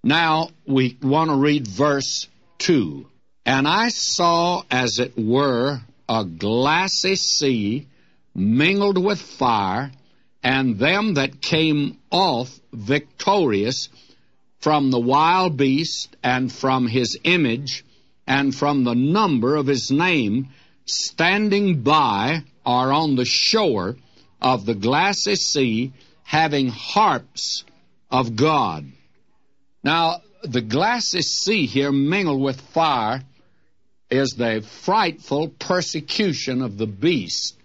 Now, we want to read verse 2. And I saw, as it were, a glassy sea mingled with fire, and them that came off victorious from the wild beast, and from his image, and from the number of his name, standing by or on the shore of the glassy sea, having harps of God. Now, the glassy sea here mingled with fire is the frightful persecution of the beast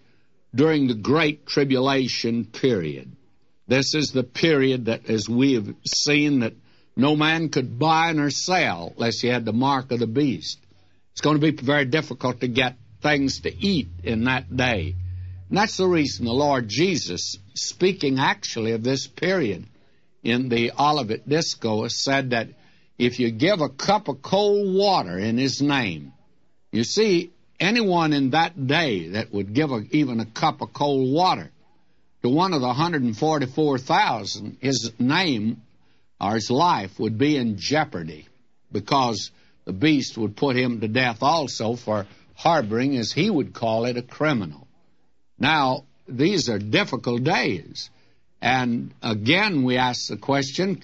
during the Great Tribulation period. This is the period that, as we have seen, that no man could buy nor sell unless he had the mark of the beast. It's going to be very difficult to get things to eat in that day. And that's the reason the Lord Jesus, speaking actually of this period in the Olivet Discourse, said that if you give a cup of cold water in His name, you see, anyone in that day that would give even a cup of cold water to one of the 144,000, his name or his life would be in jeopardy, because the beast would put him to death also for harboring, as he would call it, a criminal. Now, these are difficult days. And again, we ask the question,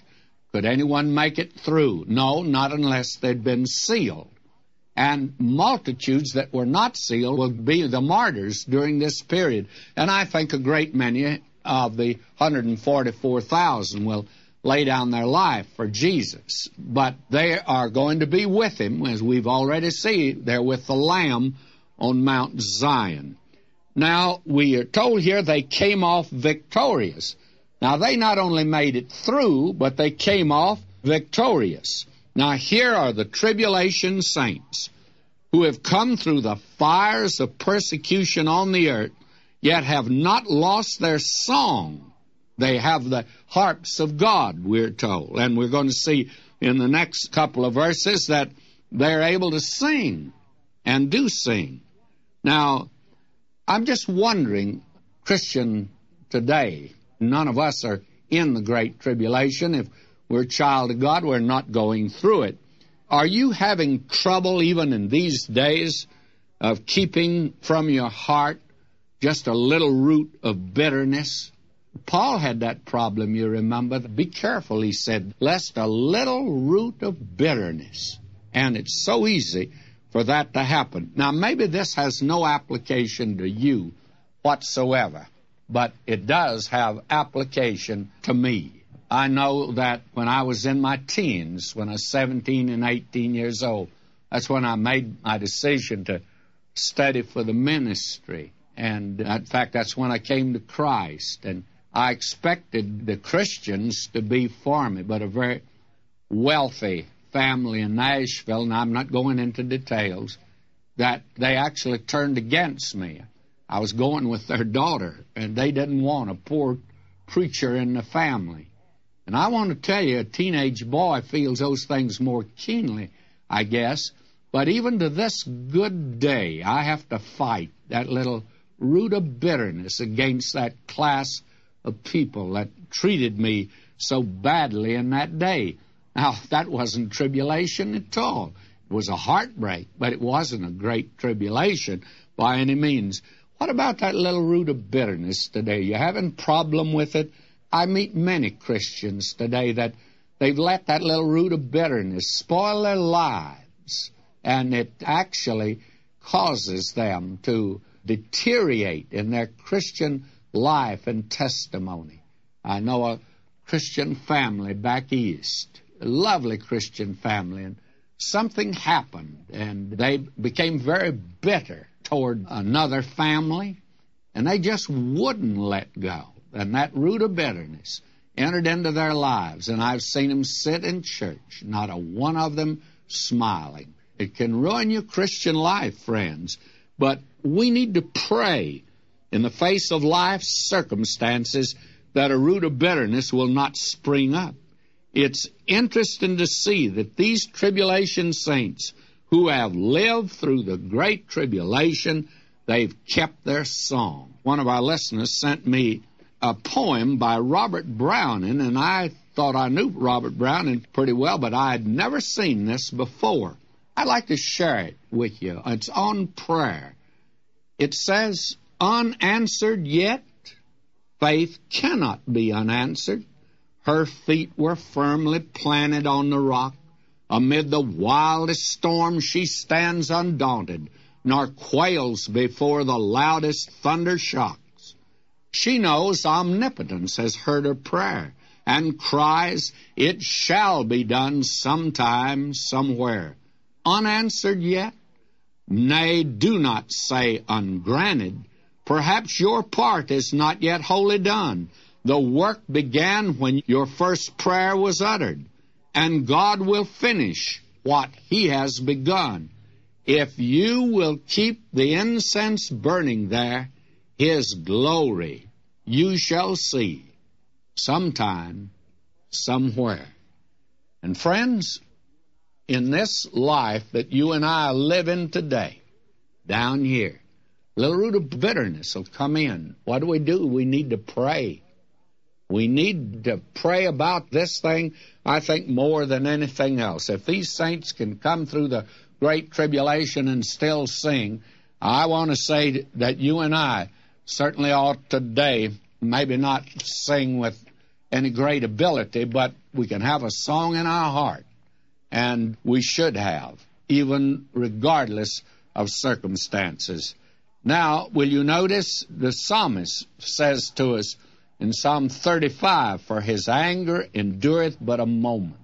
could anyone make it through? No, not unless they'd been sealed. And multitudes that were not sealed will be the martyrs during this period. And I think a great many of the 144,000 will lay down their life for Jesus. But they are going to be with Him, as we've already seen. They're with the Lamb on Mount Zion. Now, we are told here they came off victorious. Now, they not only made it through, but they came off victorious. Now, here are the tribulation saints who have come through the fires of persecution on the earth, yet have not lost their song. They have the harps of God, we're told. And we're going to see in the next couple of verses that they're able to sing and do sing. Now, I'm just wondering, Christian today, none of us are in the Great Tribulation. If we're a child of God, we're not going through it. Are you having trouble even in these days of keeping from your heart just a little root of bitterness? Paul had that problem, you remember. Be careful, he said, lest a little root of bitterness. And it's so easy for that to happen. Now, maybe this has no application to you whatsoever, but it does have application to me. I know that when I was in my teens, when I was 17 and 18 years old, that's when I made my decision to study for the ministry. And in fact, that's when I came to Christ. And I expected the Christians to be for me, but a very wealthy family in Nashville, and I'm not going into details, that they actually turned against me. I was going with their daughter, and they didn't want a poor preacher in the family. And I want to tell you, a teenage boy feels those things more keenly, I guess. But even to this good day, I have to fight that little root of bitterness against that class of people that treated me so badly in that day. Now, that wasn't tribulation at all. It was a heartbreak, but it wasn't a great tribulation by any means. What about that little root of bitterness today? You having problem with it? I meet many Christians today that they've let that little root of bitterness spoil their lives, and it actually causes them to deteriorate in their Christian life and testimony. I know a Christian family back east, a lovely Christian family, and something happened, and they became very bitter toward another family, and they just wouldn't let go. And that root of bitterness entered into their lives, and I've seen them sit in church, not a one of them smiling. It can ruin your Christian life, friends, but we need to pray in the face of life's circumstances that a root of bitterness will not spring up. It's interesting to see that these tribulation saints who have lived through the Great Tribulation, they've kept their song. One of our listeners sent me a poem by Robert Browning, and I thought I knew Robert Browning pretty well, but I had never seen this before. I'd like to share it with you. It's on prayer. It says, unanswered yet, faith cannot be unanswered. Her feet were firmly planted on the rock. Amid the wildest storm she stands undaunted, nor quails before the loudest thunder shocks. She knows omnipotence has heard her prayer, and cries, it shall be done sometime, somewhere. Unanswered yet? Nay, do not say ungranted. Perhaps your part is not yet wholly done. The work began when your first prayer was uttered, and God will finish what He has begun. If you will keep the incense burning there, His glory you shall see sometime, somewhere. And friends, in this life that you and I are living today, down here, a little root of bitterness will come in. What do? We need to pray. We need to pray about this thing, I think, more than anything else. If these saints can come through the great tribulation and still sing, I want to say that you and I certainly ought today, maybe not sing with any great ability, but we can have a song in our heart, and we should have, even regardless of circumstances. Now, will you notice the psalmist says to us in Psalm 35, for His anger endureth but a moment.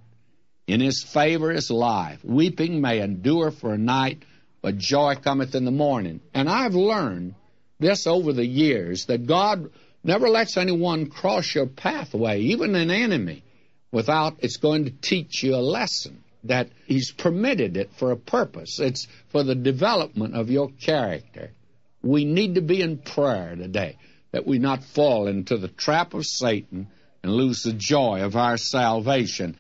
In His favor is life. Weeping may endure for a night, but joy cometh in the morning. And I've learned this over the years, that God never lets anyone cross your pathway, even an enemy, without it's going to teach you a lesson, that He's permitted it for a purpose. It's for the development of your character. We need to be in prayer today, that we not fall into the trap of Satan and lose the joy of our salvation.